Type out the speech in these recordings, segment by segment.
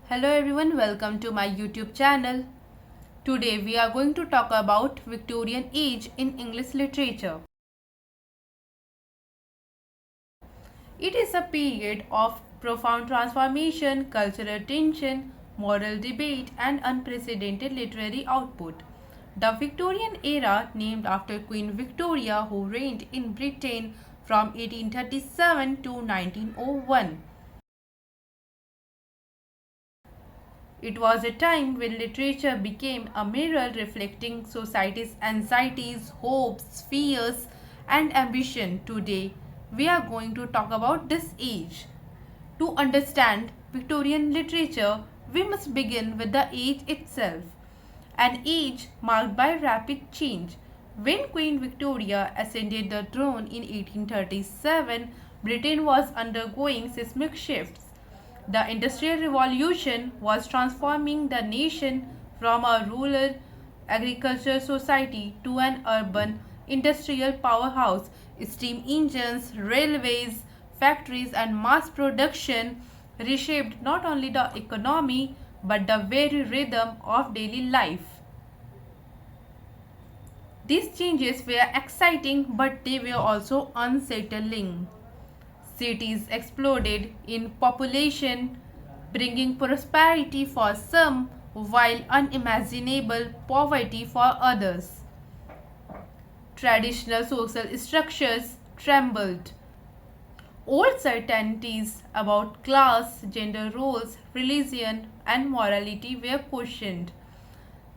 Hello everyone, welcome to my YouTube channel. Today we are going to talk about Victorian age in English literature. It is a period of profound transformation, cultural tension, moral debate and unprecedented literary output. The Victorian era, named after Queen Victoria who reigned in Britain from 1837 to 1901. It was a time when literature became a mirror reflecting society's anxieties, hopes, fears, and ambition. Today, we are going to talk about this age. To understand Victorian literature, we must begin with the age itself, an age marked by rapid change. When Queen Victoria ascended the throne in 1837, Britain was undergoing seismic shifts. The Industrial Revolution was transforming the nation from a rural agricultural society to an urban industrial powerhouse. Steam engines, railways, factories, and mass production reshaped not only the economy but the very rhythm of daily life. These changes were exciting, but they were also unsettling. Cities exploded in population, bringing prosperity for some while unimaginable poverty for others. Traditional social structures trembled. Old certainties about class, gender roles, religion, and morality were questioned.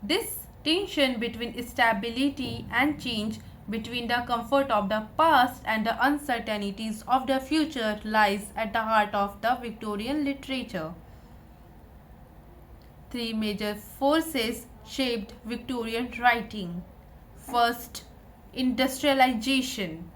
This tension between stability and change, between the comfort of the past and the uncertainties of the future, lies at the heart of the Victorian literature. Three major forces shaped Victorian writing. First, industrialization.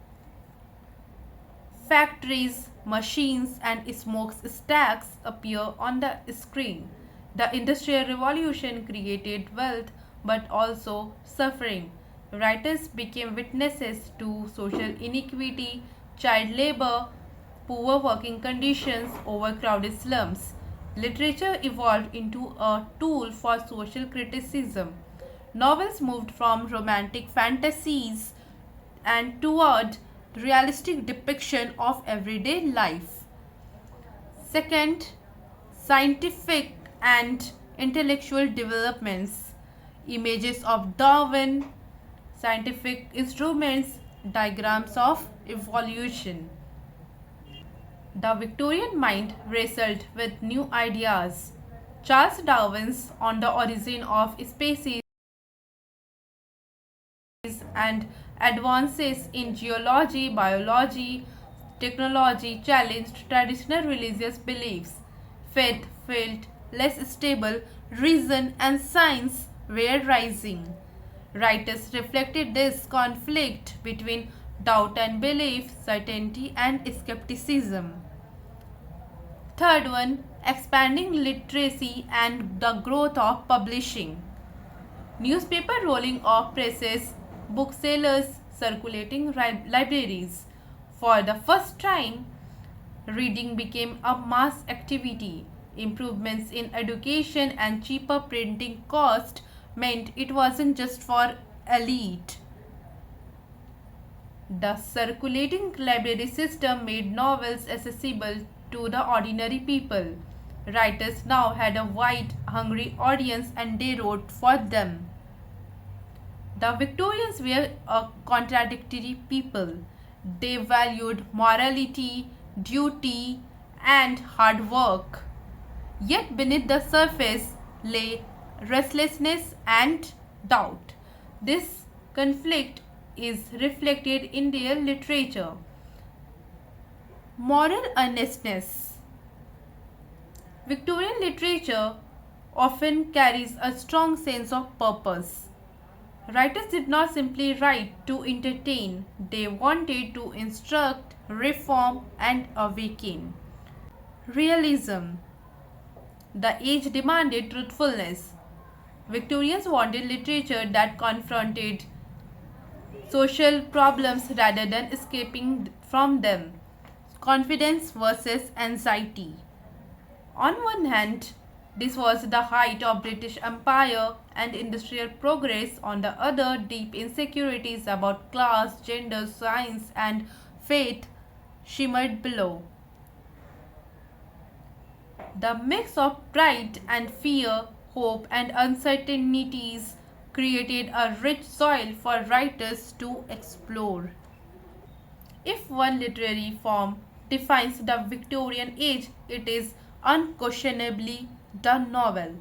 Factories, machines, and smokestacks appear on the screen. The Industrial Revolution created wealth but also suffering. Writers became witnesses to social inequity, child labor, poor working conditions, overcrowded slums. Literature evolved into a tool for social criticism. Novels moved from romantic fantasies and toward realistic depiction of everyday life. Second, scientific and intellectual developments. Images of Darwin, scientific instruments, diagrams of evolution. The Victorian mind wrestled with new ideas. Charles Darwin's On the Origin of Species and advances in geology, biology, technology challenged traditional religious beliefs. Faith felt less stable, reason and science were rising. Writers reflected this conflict between doubt and belief, certainty and skepticism. Third one, expanding literacy and the growth of publishing. Newspaper rolling off presses, booksellers, circulating libraries. For the first time, reading became a mass activity. Improvements in education and cheaper printing cost meant it wasn't just for elite. The circulating library system made novels accessible to the ordinary people. Writers now had a wide, hungry audience and they wrote for them. The Victorians were a contradictory people. They valued morality, duty, and hard work. Yet beneath the surface lay restlessness and doubt. This conflict is reflected in their literature. Moral earnestness. Victorian literature often carries a strong sense of purpose. Writers did not simply write to entertain, they wanted to instruct, reform, and awaken. Realism. The age demanded truthfulness. Victorians wanted literature that confronted social problems rather than escaping from them. Confidence versus anxiety. On one hand, This was the height of British Empire and industrial progress. On the other, deep insecurities about class, gender, science, and fate shimmered below. The mix of pride and fear, hope and uncertainties created a rich soil for writers to explore. If one literary form defines the Victorian age, it is unquestionably the novel.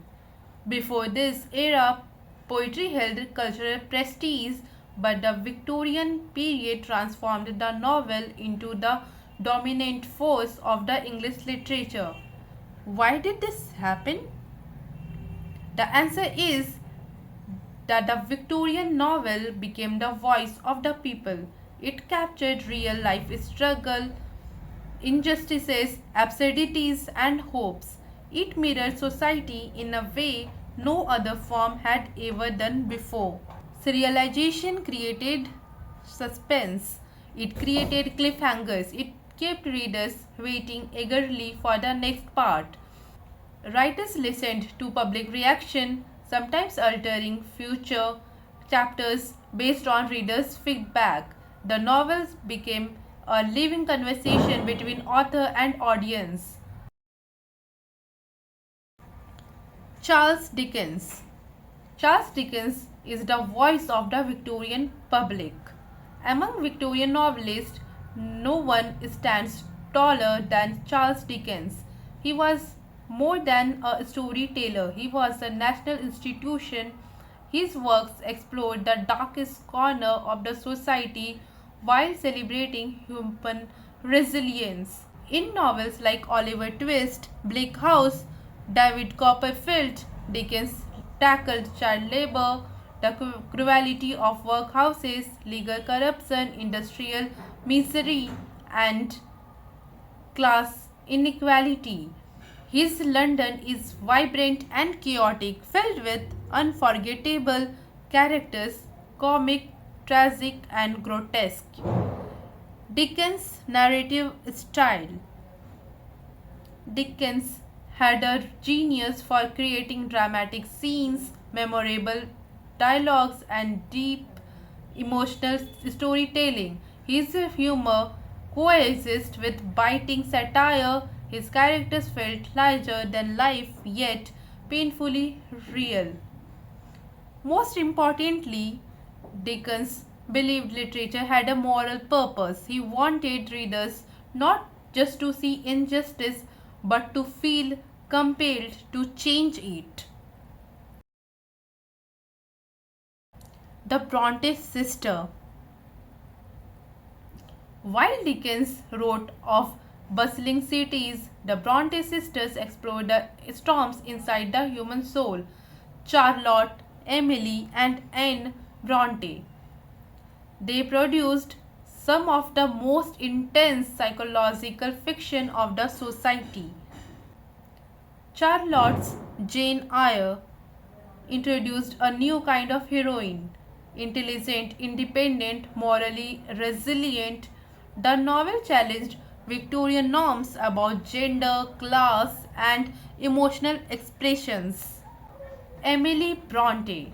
Before this era, poetry held cultural prestige, but the Victorian period transformed the novel into the dominant force of the English literature. Why did this happen? The answer is that the Victorian novel became the voice of the people. It captured real life struggle, injustices, absurdities, and hopes. It mirrored society in a way no other form had ever done before. Serialization created suspense. It created cliffhangers. It kept readers waiting eagerly for the next part. Writers listened to public reaction, sometimes altering future chapters based on readers' feedback. The novels became a living conversation between author and audience. Charles Dickens. Charles Dickens is the voice of the Victorian public. Among Victorian novelists, no one stands taller than Charles Dickens. He was more than a storyteller, he was a national institution. His works explored the darkest corner of the society while celebrating human resilience. In novels like Oliver Twist, Bleak House, David Copperfield, Dickens tackled child labor, the cruelty of workhouses, legal corruption, industrial misery, and class inequality. His London is vibrant and chaotic, filled with unforgettable characters, comic, tragic, and grotesque. Dickens' narrative style. Dickens had a genius for creating dramatic scenes, memorable dialogues, and deep emotional storytelling. His humor coexisted with biting satire. His characters felt larger than life yet painfully real. Most importantly, Dickens believed literature had a moral purpose. He wanted readers not just to see injustice but to feel compelled to change it. The Bronte Sister. While Dickens wrote of bustling cities, the Bronte sisters explored the storms inside the human soul. Charlotte, Emily, and Anne Bronte. They produced some of the most intense psychological fiction of the society. Charlotte's Jane Eyre introduced a new kind of heroine, intelligent, independent, morally resilient. The novel challenged Victorian norms about gender, class, and emotional expressions. Emily Bronte.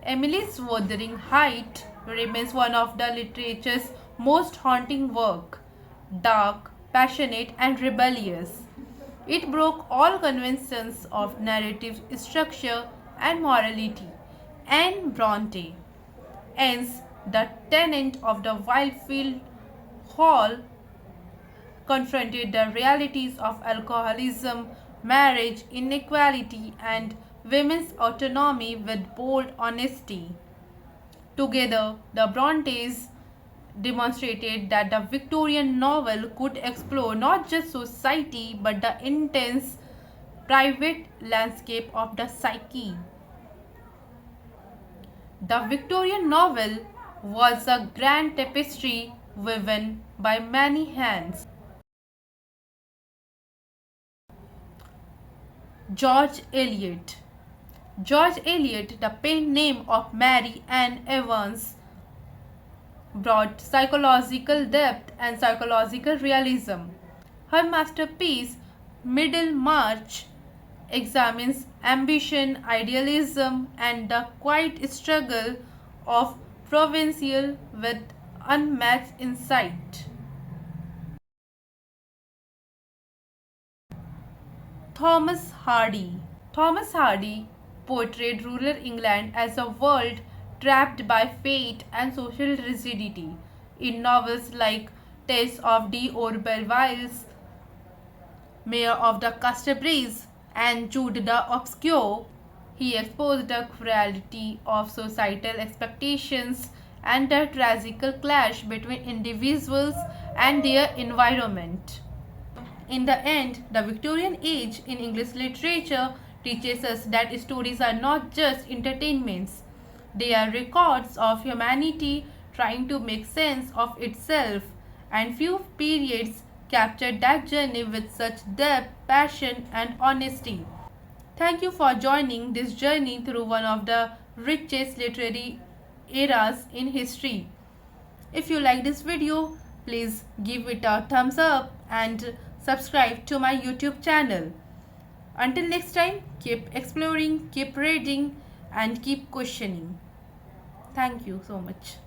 Emily's Wuthering Height remains one of the literature's most haunting work, dark, passionate, and rebellious. It broke all conventions of narrative structure and morality. Anne Bronte, Anne's the tenant of the Wildfield Hall, confronted the realities of alcoholism, marriage, inequality, and women's autonomy with bold honesty. Together, the Brontes demonstrated that the Victorian novel could explore not just society but the intense private landscape of the psyche. The Victorian novel was a grand tapestry woven by many hands. George Eliot. George Eliot, the pen name of Mary Ann Evans, brought psychological depth and psychological realism. Her masterpiece, Middlemarch, examines ambition, idealism, and the quiet struggle of provincial with unmatched insight. Thomas Hardy. Thomas Hardy portrayed rural England as a world trapped by fate and social rigidity. In novels like Tales of d'Aurevilles, Mayor of the Casterbridge, and Jude the Obscure, he exposed the cruelty of societal expectations and the tragical clash between individuals and their environment. In the end, the Victorian age in English literature teaches us that stories are not just entertainments. They are records of humanity trying to make sense of itself, and few periods captured that journey with such depth, passion, and honesty. Thank you for joining this journey through one of the richest literary eras in history. If you like this video, please give it a thumbs up and subscribe to my YouTube channel. Until next time, keep exploring, keep reading, and keep questioning. Thank you so much.